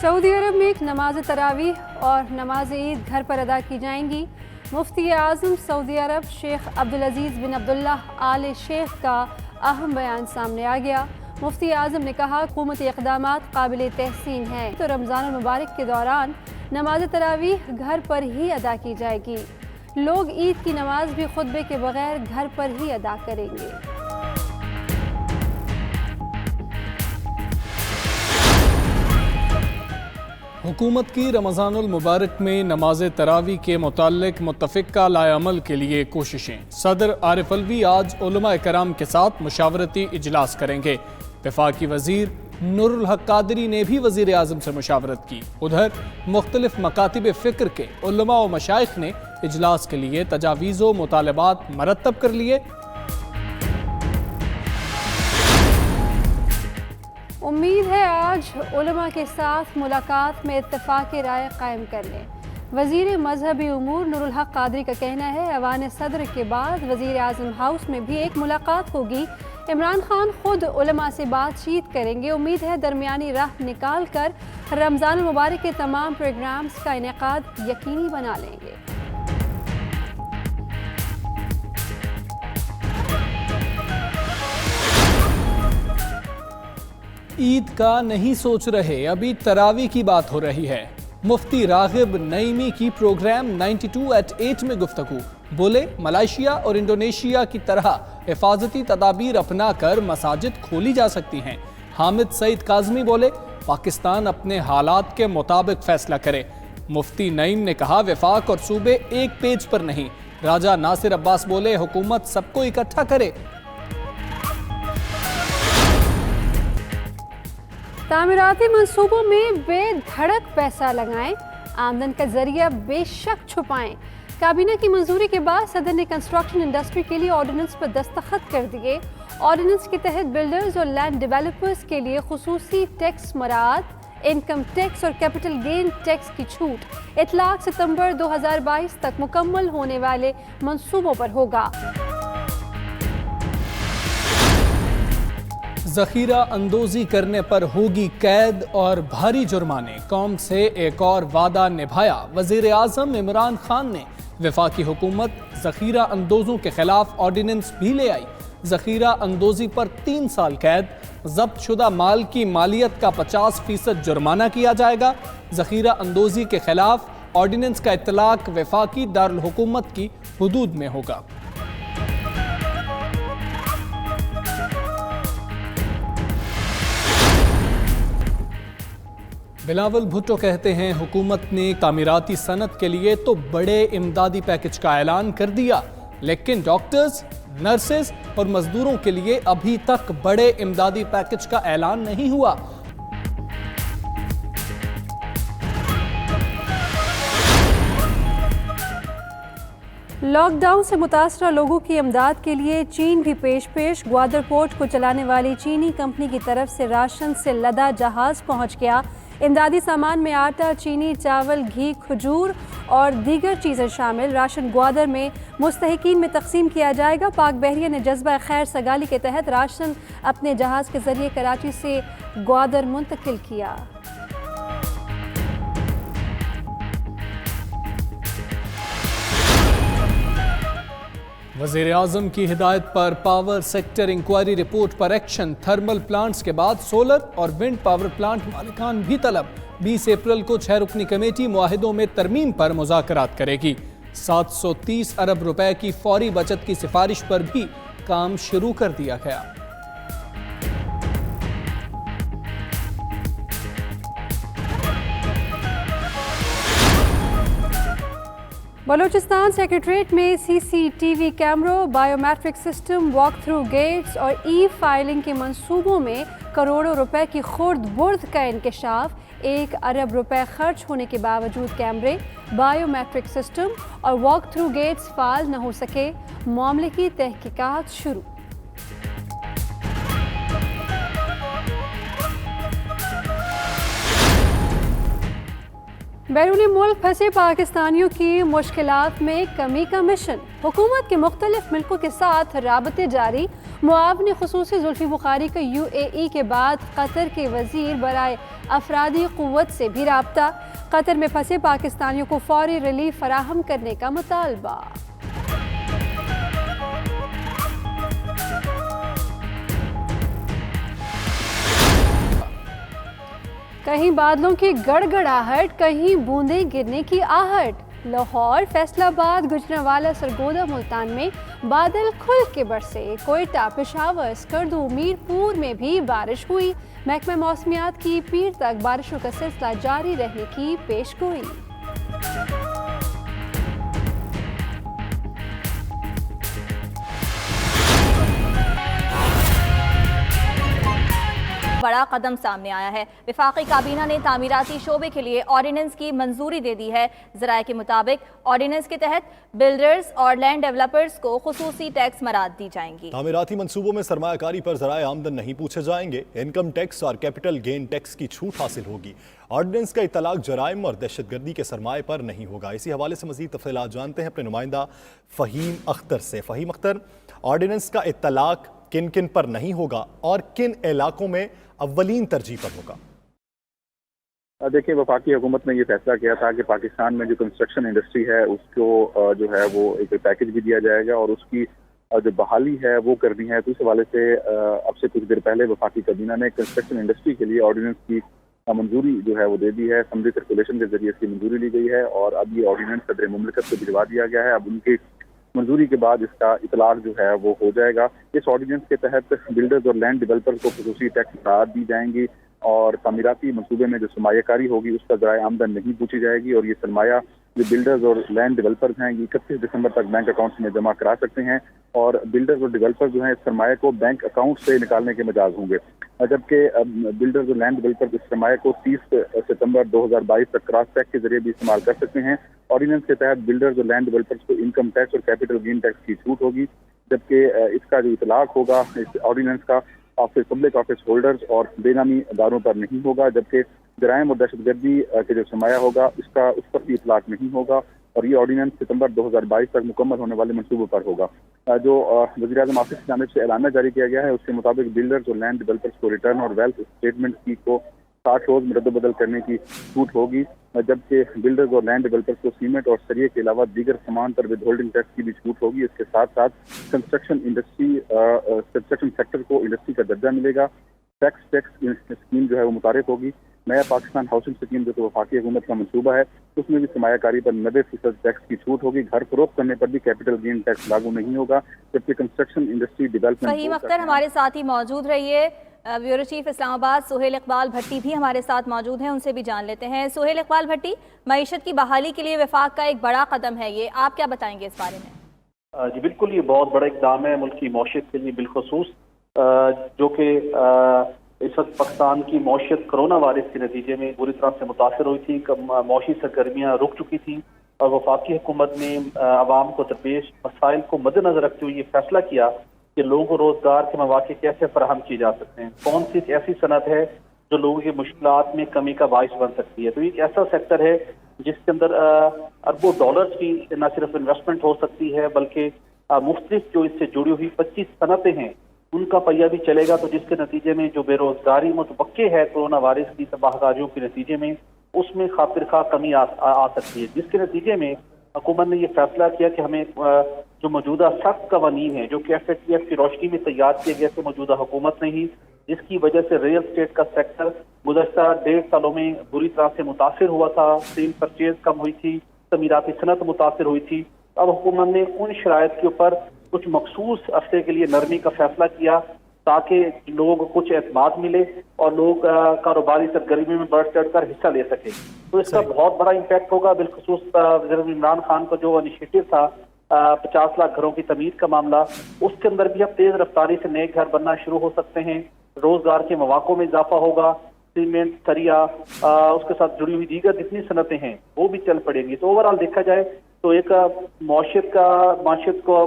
Saudi अरब में नमाज तरावीह और नमाज ईद घर पर अदा की जाएंगी। मुफ्ती आज़म सऊदी अरब शेख अब्दुल अजीज़ बिन अब्दुल्लाह आल शेख का अहम बयान सामने आ गया। मुफ्ती आज़म ने कहा हुकूमती इक़दामात काबिल तहसीन हैं तो रमज़ान मुबारक के दौरान नमाज तरावीह घर पर ही अदा की जाएगी। लोग ईद की नमाज भी खुतबे के बगैर घर पर ही अदा करेंगे। हुकूमत की रमज़ानुल मुबारक में नमाज तरावी के मुताल्लिक मुत्तफ़िक़ा लाएअमल के लिए कोशिशें। सदर आरिफ अलवी आज उलमा कराम के साथ मुशावरती इजलास करेंगे। वफाकी वज़ीर नूरुल हक कादरी ने भी वज़ीर आज़म से मुशावरत की। उधर मुख्तलिफ मकातिब फ़िक्र के उलमा व मशाइख ने इजलास के लिए तजावीज़ व मुतालबात मरतब कर लिए। उम्मीद है आज उलमा के साथ मुलाकात में इत्तफ़ाक़ राय कायम कर लें। वज़ीर मजहबी उमूर नूरुल हक कादरी का कहना है ऐवान सदर के बाद वज़ीर आज़म हाउस में भी एक मुलाकात होगी। इमरान खान खुद उलमा से बातचीत करेंगे। उम्मीद है दरमियानी राह निकाल कर रमज़ान मुबारक के तमाम प्रोग्राम्स का इनेकाद यकीनी बना लेंगे। ईद का नहीं सोच रहे, अभी तरावी की बात हो रही है। मुफ्ती राग़िब नईमी की प्रोग्राम 92@8 में गुफ्तगू। बोले मलेशिया और इंडोनेशिया की तरह हिफाजती तदाबीर अपना कर मसाजिद खोली जा सकती हैं। हामिद सईद काज़मी बोले पाकिस्तान अपने हालात के मुताबिक फैसला करे। मुफ्ती नईम ने कहा वफाक और सूबे एक पेज पर नहीं। राजा नासिर अब्बास बोले हुकूमत सबको इकट्ठा करे। तामीराती मंसूबों में बेधड़क पैसा लगाएं, आमदन का जरिया बेशक छुपाएं। काबीना की मंजूरी के बाद सदर ने कंस्ट्रक्शन इंडस्ट्री के लिए ऑर्डिनेंस पर दस्तखत कर दिए। ऑर्डिनेंस के तहत बिल्डर्स और लैंड डेवलपर्स के लिए खुसूसी टैक्स मराआत, इनकम टैक्स और कैपिटल गेन टैक्स की छूट इतलाक सितंबर 2022 तक मुकम्मल होने वाले मंसूबों पर होगा। ज़ख़ीरा अंदोज़ी करने पर होगी कैद और भारी जुर्माने। कौम से एक और वादा निभाया वज़ीर आज़म इमरान खान ने। वफाकी हुकूमत ज़ख़ीरा अंदोज़ों के खिलाफ ऑर्डिनेंस भी ले आई। ज़ख़ीरा अंदोज़ी पर 3 साल कैद, ज़ब्त शुदा माल की मालियत का 50% जुर्माना किया जाएगा। ज़ख़ीरा अंदोज़ी के खिलाफ ऑर्डिनेंस का इतलाक वफाकी दारुल हुकूमत की हुदूद में होगा। बिलावल भुट्टो कहते हैं हुकूमत ने तामीराती सनत के लिए तो बड़े इमदादी पैकेज का ऐलान कर दिया, लेकिन डॉक्टर्स, नर्सेज और मजदूरों के लिए अभी तक बड़े इमदादी पैकेज का ऐलान नहीं हुआ। लॉकडाउन से मुतासरा लोगों की इमदाद के लिए चीन भी पेश ग्वादर पोर्ट को चलाने वाली चीनी कंपनी की तरफ से राशन से लदा जहाज पहुंच गया। इमदादी सामान में आटा, चीनी, चावल, घी, खजूर और दीगर चीज़ें शामिल राशन ग्वादर में मुस्तहिकीन में तकसीम किया जाएगा। पाक बहरिया ने जज्बा खैर सगाली के तहत राशन अपने जहाज़ के ज़रिए कराची से ग्वादर मुंतकिल किया। वज़ीर आज़म की हिदायत पर पावर सेक्टर इंक्वायरी रिपोर्ट पर एक्शन। थर्मल प्लांट्स के बाद सोलर और विंड पावर प्लांट मालिकान भी तलब। 20 अप्रैल को 6 रुकनी कमेटी मुआहिदों में तरमीम पर मुज़ाकरात करेगी। 730 अरब रुपए की फौरी बचत की सिफारिश पर भी काम शुरू कर दिया गया। बलूचिस्तान सेक्रेटरीट में CCTV कैमरों, biometric system, walk through gates और फाइलिंग के मंसूबों में करोड़ों रुपए की खुर्द बुर्द का इंकशाफ। 1 अरब रुपए खर्च होने के बावजूद कैमरे, बायोमेट्रिक सिस्टम और वॉक थ्रू गेट्स फाल न हो सके। मामले की तहकीकात शुरू। बैरून मुल्क फंसे पाकिस्तानियों की मुश्किलात में कमी का मिशन। हुकूमत के मुख्तलिफ मुल्कों के साथ राबते जारी। मुआवन खुसूसी जुल्फी बुखारी का UAE के बाद कतर के वजीर बराए अफरादी क़ुव्वत से भी राब्ता। कतर में फंसे पाकिस्तानियों को फौरी रिलीफ फराहम करने का मुतालबा। कहीं बादलों की गड़गड़ाहट, कहीं बूंदें गिरने की आहट। लाहौर, फैसलाबाद, गुजरांवाला, सरगोदा, मुल्तान में बादल खुल के बरसे। कोयटा, पेशावर, स्कर्दू, मीरपुर में भी बारिश हुई। महकमा मौसमियात की पीर तक बारिशों का सिलसिला जारी रहने की पेशगोई। बड़ा कदम सामने आया है। वफाकी काबीना ने तामीराती शोबे के लिए ऑर्डिनेंस की मंजूरी दे दी है। ज़राए के मुताबिक ऑर्डिनेंस के तहत बिल्डर्स और लैंड डेवलपर्स को खुसूसी टैक्स मराद दी जाएंगी। तामीराती मंसूबों में सरमायाकारी पर ज़राए आमदन नहीं पूछे जाएंगे। इनकम टैक्स और कैपिटल गेन टैक्स की छूट हासिल होगी। ऑर्डिनेंस का इतलाक जराइम और दहशतगर्दी के सरमाए पर नहीं होगा। इसी हवाले से मज़ीद तफसीलात जानते हैं अपने नुमाइंदा फ़हीम अख्तर से। फ़हीम अख्तर, ऑर्डिनेंस का इतलाक किन किन पर नहीं होगा और किन इलाकों में अव्वलीन तरजीह पर होगा? देखिए, वफाकी हुकूमत ने ये फैसला किया था कि पाकिस्तान में जो कंस्ट्रक्शन इंडस्ट्री है उसको जो है वो एक पैकेज भी दिया जाएगा और उसकी जो बहाली है वो करनी है। तो इस हवाले से अब से कुछ देर पहले वफाकी काबीना ने कंस्ट्रक्शन इंडस्ट्री के लिए ऑर्डिनेंस की मंजूरी जो है वो दे दी है। असम्बली सर्कुलेशन के जरिए इसकी मंजूरी ली गई है और अब ये ऑर्डिनेंस सदर मुमलिकत को भिजवा दिया गया है। अब उनकी मंजूरी के बाद इसका इतलाक जो है वो हो जाएगा। इस ऑर्डिनेंस के तहत बिल्डर्स और लैंड डेवलपर्स को खुसूसी टैक्स राहत दी जाएंगी और तामीराती मंसूबे में जो सरमायाकारी होगी उसका ज़राए आमदन नहीं पूछी जाएगी और ये सरमाया जो बिल्डर्स और लैंड डेवलपर्स हैं ये 31 दिसंबर तक बैंक अकाउंट्स में जमा करा सकते हैं और बिल्डर्स और डेवलपर्स जो हैं इस सरमाया को बैंक अकाउंट से निकालने के मजाज होंगे, जबकि बिल्डर्स और लैंड डेवलपर्स इस सरमाया को 30 सितंबर 2022 तक क्रॉस चेक के जरिए भी इस्तेमाल कर सकते हैं। ऑर्डिनेंस के तहत बिल्डर्स और लैंड डेवलपर्स को इनकम टैक्स और कैपिटल गेन टैक्स की छूट होगी, जबकि इसका जो इतलाक होगा इस ऑर्डिनेंस का ऑफिस पब्लिक ऑफिस होल्डर्स और बेनामी अदारों पर नहीं होगा, जबकि जराइम और दहशतगर्दी के जो सरमाया होगा उसका उस पर भी इतलाक नहीं होगा और ये ऑर्डिनेंस सितंबर 2022 तक मुकम्मल होने वाले मंसूबों पर होगा। जो वज़ीर-ए-आज़म ऑफिस की जानिब से ऐलान जारी किया गया है उसके मुताबिक बिल्डर्स और लैंड डेवलपर्स को रिटर्न और वेल्थ स्टेटमेंट की को 60 रोज में रद्द-बदल करने की छूट होगी, जबकि बिल्डर्स और लैंड डेवलपर्स को सीमेंट और सरिये के अलावा दीगर सामान पर विद होल्डिंग टैक्स की भी छूट होगी। इसके साथ साथ कंस्ट्रक्शन सेक्टर को इंडस्ट्री का दर्जा मिलेगा। टैक्स स्कीम जो है वो मुतारिफ होगी। नया पाकिस्तान हाउसिंग स्कीम जो वफाकी हुकूमत का मंसूबा है उसमें भी सरमायाकारी पर 90% टैक्स की छूट होगी। घर फरोख्त करने पर भी कैपिटल गेन टैक्स लागू नहीं होगा, जबकि construction industry development. Faheem Akhtar हमारे साथ ही मौजूद रहिए। ब्यूरो चीफ इस्लामाबाद सुहेल इकबाल भट्टी भी हमारे साथ मौजूद हैं, उनसे भी जान लेते हैं। सुहेल इकबाल भट्टी, मईशत की बहाली के लिए वफाक का एक बड़ा कदम है ये, आप क्या बताएंगे इस बारे में? जी बिल्कुल, ये बहुत बड़ा इक़दाम है मुल्क की मौशियत के लिए बिलखसूस, जो कि इस वक्त पाकिस्तान की मौशियत कोरोना वायरस के नतीजे में बुरी तरह से मुतासर हुई थी। मौशी सरगर्मियाँ रुक चुकी थी और वफाकी हुकूमत ने आवाम को दरपेश मसाइल को मद्देनजर रखते हुए ये फैसला किया कि लोगों को रोजगार के मौके कैसे फराहम किए जा सकते हैं, कौन सी ऐसी सनत है जो लोगों की मुश्किलात में कमी का बाइस बन सकती है। तो एक ऐसा सेक्टर है जिसके अंदर अरबों डॉलर्स की न सिर्फ इन्वेस्टमेंट हो सकती है बल्कि मुख्तलिफ जो इससे जुड़ी हुई 25 सनतें हैं उनका पहिया भी चलेगा। तो जिसके नतीजे में जो बेरोजगारी मुतवक्के है कोरोना वायरस की तबाहकारियों के नतीजे में उसमें खातिर खा कमी आ सकती है, जिसके नतीजे में हुकूमत ने यह फैसला किया कि हमें जो मौजूदा सख्त कवानीन है जो कि FATF की रोशनी में तैयार किए गए थे मौजूदा हुकूमत ने ही, जिसकी वजह से रियल स्टेट का सेक्टर गुज़श्ता 1.5 सालों में बुरी तरह से मुतासर हुआ था, सेल परचेज कम हुई थी, तमीराती सनत मुतासर हुई थी। अब हुकूमत ने उन शराइत के ऊपर कुछ मखसूस हफ्ते के लिए नरमी का फैसला किया ताकि लोगों को कुछ एतमाद मिले और लोग कारोबारी सरगर्मी में बढ़ चढ़ कर हिस्सा ले सके। तो इसका बहुत बड़ा इम्पैक्ट होगा। बिलखसूस वज़ीर इमरान खान का जो इनिशिएटिव था 50 लाख घरों की तमीर का मामला, उसके अंदर भी अब तेज रफ्तारी से नए घर बनना शुरू हो सकते हैं, रोजगार के मौकों में इजाफा होगा, सीमेंट सरिया उसके साथ जुड़ी हुई दीगर जितनी सनतें हैं वो भी चल पड़ेंगी। तो ओवरऑल देखा जाए तो एक माशियत को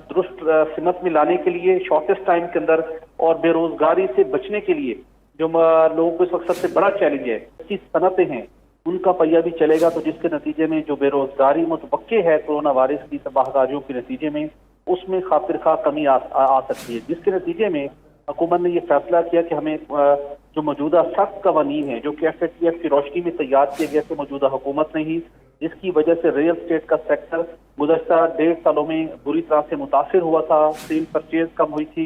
दुरुस्त सिमत में लाने के लिए शॉर्टेस्ट टाइम के अंदर और बेरोजगारी से बचने के लिए जो लोगों को इस वक्त सबसे बड़ा चैलेंज है 25 सनतें हैं उनका पहिया भी चलेगा, तो जिसके नतीजे में जो बेरोजगारी मुतवक्के है कोरोना वायरस की तबाहकारियों के नतीजे में, उसमें खातिर खा कमी आ सकती है, जिसके नतीजे में हुकूमत ने ये फैसला किया कि हमें जो मौजूदा सख्त कवानीन है जो कि FATF की रोशनी में तैयार किए गए थे मौजूदा हुकूमत ने ही, जिसकी वजह से रियल स्टेट का सेक्टर गुज़श्ता 1.5 सालों में बुरी तरह से मुतासिर हुआ था, सेल परचेज कम हुई थी,